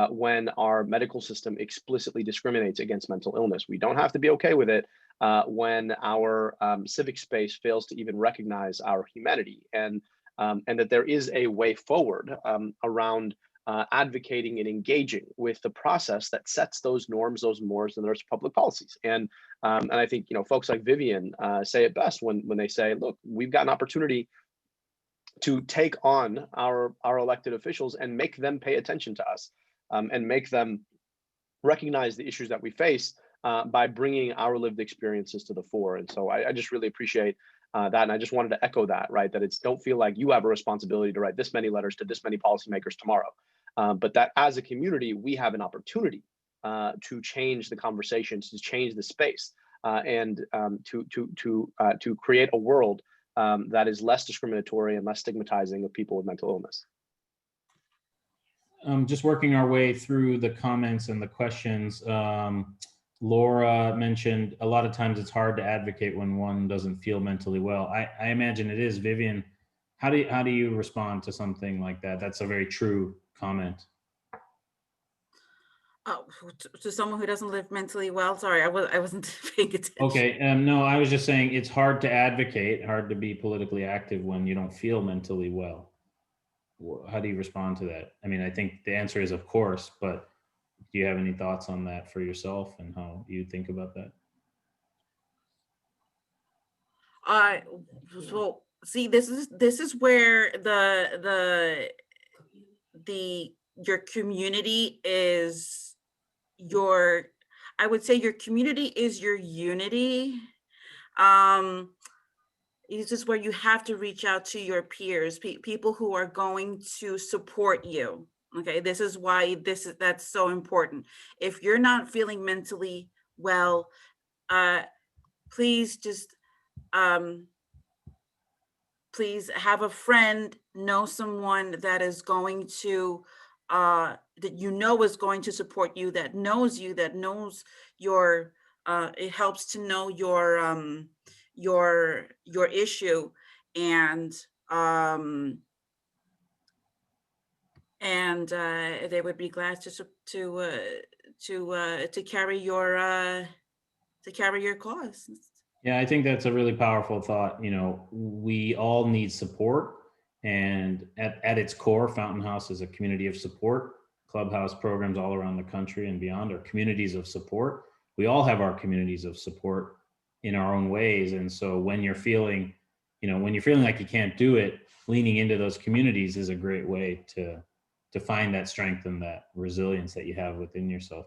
when our medical system explicitly discriminates against mental illness. We don't have to be okay with it when our civic space fails to even recognize our humanity, and that there is a way forward around advocating and engaging with the process that sets those norms, those mores, and those public policies. And I think folks like Vivian say it best when they say, look, we've got an opportunity to take on our elected officials and make them pay attention to us, and make them recognize the issues that we face by bringing our lived experiences to the fore. And so I just really appreciate that. And I just wanted to echo that, right? That don't feel like you have a responsibility to write this many letters to this many policymakers tomorrow, but that as a community, we have an opportunity to change the conversations, to change the space, and to create a world that is less discriminatory and less stigmatizing of people with mental illness. Just working our way through the comments and the questions. Laura mentioned a lot of times it's hard to advocate when one doesn't feel mentally well. I imagine it is. Vivian, how do you respond to something like that? That's a very true comment. To someone who doesn't live mentally well. Sorry, I wasn't paying attention. Okay, no, I was just saying it's hard to advocate, hard to be politically active when you don't feel mentally well. How do you respond to that? I mean, I think the answer is of course, but do you have any thoughts on that for yourself and how you think about that? So see, this is where your community is I would say your community is your unity. It's just where you have to reach out to your peers, people who are going to support you. Okay, this is why that's so important. If you're not feeling mentally well, please just please have a friend, know someone that is going to that is going to support you, that knows your it helps to know your issue, and they would be glad to carry your cause. Yeah, I think that's a really powerful thought. We all need support, and at its core, Fountain House is a community of support. Clubhouse programs all around the country and beyond are communities of support. We all have our communities of support in our own ways. And so when you're feeling when you're feeling like you can't do it, leaning into those communities is a great way to find that strength and that resilience that you have within yourself.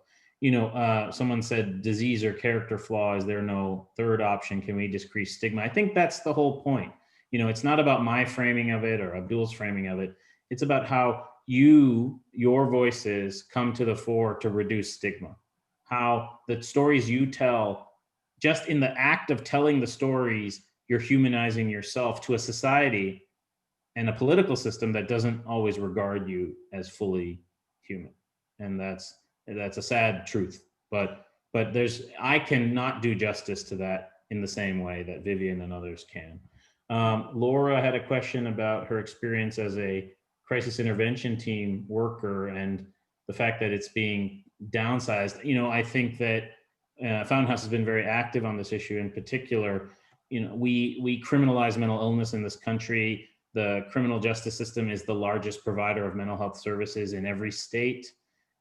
Someone said disease or character flaw. Is there no third option? Can we decrease stigma? I think that's the whole point. It's not about my framing of it or Abdul's framing of it. It's about how your voices come to the fore to reduce stigma. How the stories you tell, just in the act of telling the stories, you're humanizing yourself to a society and a political system that doesn't always regard you as fully human. And that's a sad truth. But I cannot do justice to that in the same way that Vivian and others can. Laura had a question about her experience as a crisis intervention team worker and the fact that it's being downsized. I think that Fountain House has been very active on this issue. In particular, we criminalize mental illness in this country. The criminal justice system is the largest provider of mental health services in every state.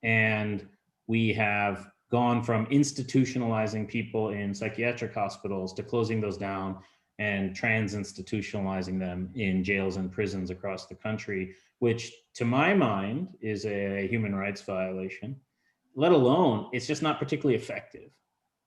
And we have gone from institutionalizing people in psychiatric hospitals to closing those down and trans-institutionalizing them in jails and prisons across the country, which to my mind is a human rights violation, let alone it's just not particularly effective,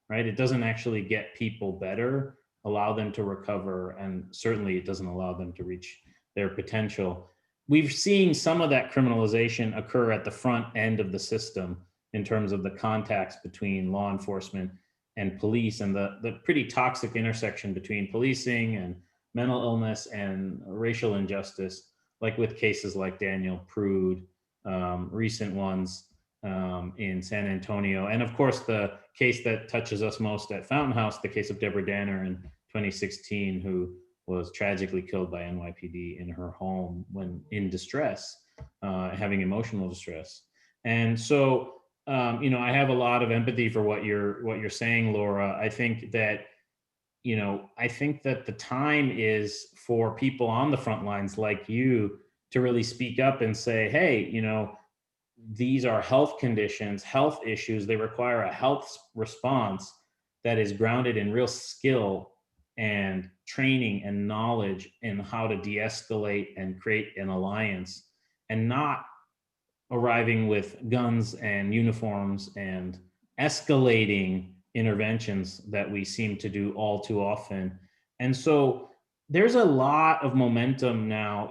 right? It doesn't actually get people better, allow them to recover, and certainly it doesn't allow them to reach their potential. We've seen some of that criminalization occur at the front end of the system in terms of the contacts between law enforcement and police and the pretty toxic intersection between policing and mental illness and racial injustice, like with cases like Daniel Prude, recent ones in San Antonio. And of course, the case that touches us most at Fountain House, the case of Deborah Danner in 2016, who was tragically killed by NYPD in her home when in distress, having emotional distress. And so, I have a lot of empathy for what you're saying, Laura. I think that the time is for people on the front lines like you to really speak up and say, hey, these are health conditions, health issues. They require a health response that is grounded in real skill and training and knowledge in how to de-escalate and create an alliance, and not arriving with guns and uniforms and escalating interventions that we seem to do all too often. And so there's a lot of momentum now.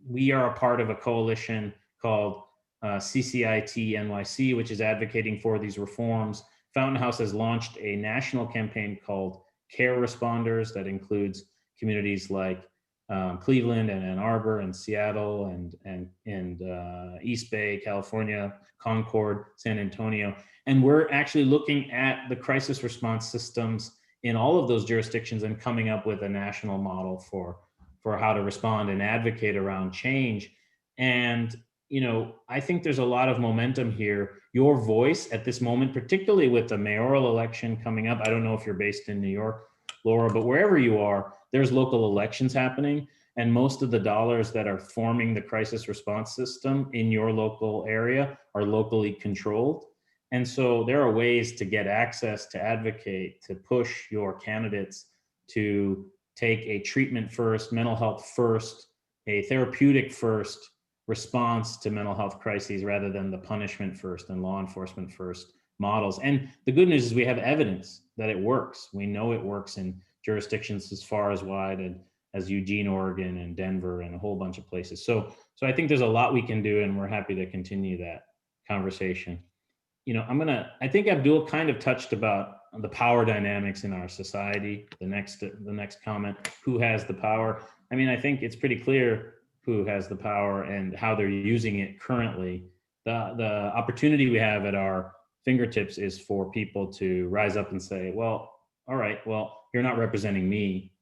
We are a part of a coalition called CCIT NYC, which is advocating for these reforms. Fountain House has launched a national campaign called Care Responders that includes communities like Cleveland and Ann Arbor and Seattle and East Bay, California, Concord, San Antonio. And we're actually looking at the crisis response systems in all of those jurisdictions and coming up with a national model for how to respond and advocate around change. And I think there's a lot of momentum here. Your voice at this moment, particularly with the mayoral election coming up, I don't know if you're based in New York, Laura, but wherever you are, there's local elections happening. And most of the dollars that are forming the crisis response system in your local area are locally controlled. And so there are ways to get access, to advocate, to push your candidates to take a treatment first, mental health first, a therapeutic first response to mental health crises rather than the punishment first and law enforcement first models. And the good news is we have evidence that it works. We know it works in jurisdictions as far as wide and as Eugene, Oregon, and Denver, and a whole bunch of places. So I think there's a lot we can do, and we're happy to continue that conversation. I think Abdul kind of touched about the power dynamics in our society. The next comment, who has the power? I mean, I think it's pretty clear who has the power and how they're using it currently. The opportunity we have at our fingertips is for people to rise up and say, well, all right, well, you're not representing me.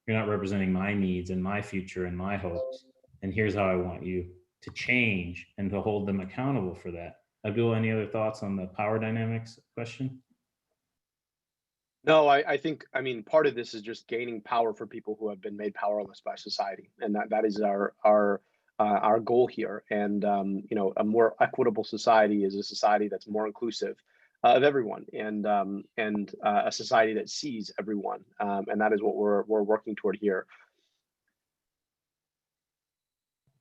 You're not representing my needs and my future and my hopes. And here's how I want you to change, and to hold them accountable for that. Abdul, any other thoughts on the power dynamics question? No, I think, part of this is just gaining power for people who have been made powerless by society. And that is our goal here. And, a more equitable society is a society that's more inclusive, of everyone, and a society that sees everyone, and that is what we're working toward here.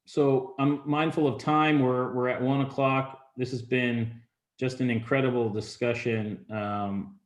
So I'm mindful of time. We're at 1 o'clock. This has been just an incredible discussion,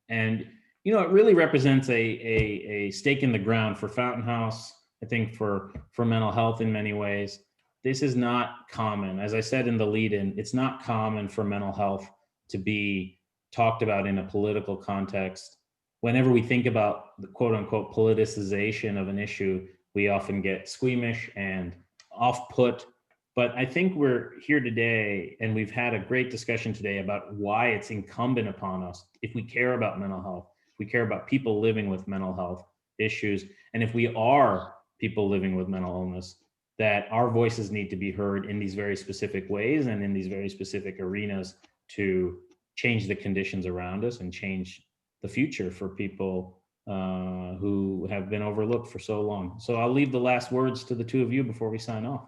and you know, it really represents a stake in the ground for Fountain House. I think for mental health in many ways. This is not common. As I said in the lead-in, it's not common for mental health to be talked about in a political context. Whenever we think about the quote unquote politicization of an issue, we often get squeamish and off-put. But I think we're here today and we've had a great discussion today about why it's incumbent upon us, if we care about mental health, if we care about people living with mental health issues, and if we are people living with mental illness, that our voices need to be heard in these very specific ways and in these very specific arenas to change the conditions around us and change the future for people who have been overlooked for so long. So I'll leave the last words to the two of you before we sign off.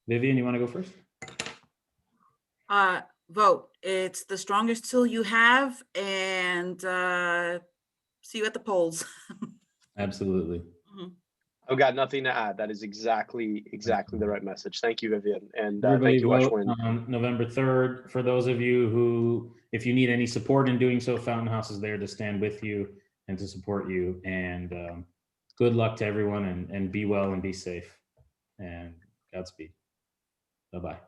Vivian, you want to go first? Vote. It's the strongest tool you have, and see you at the polls. Absolutely. Mhm. I've got nothing to add. That is exactly the right message. Thank you, Vivian, and Everybody thank you, vote Ashwin. on November 3rd. For those of you who, if you need any support in doing so, Fountain House is there to stand with you and to support you. And good luck to everyone, and be well and be safe. And Godspeed. Bye-bye.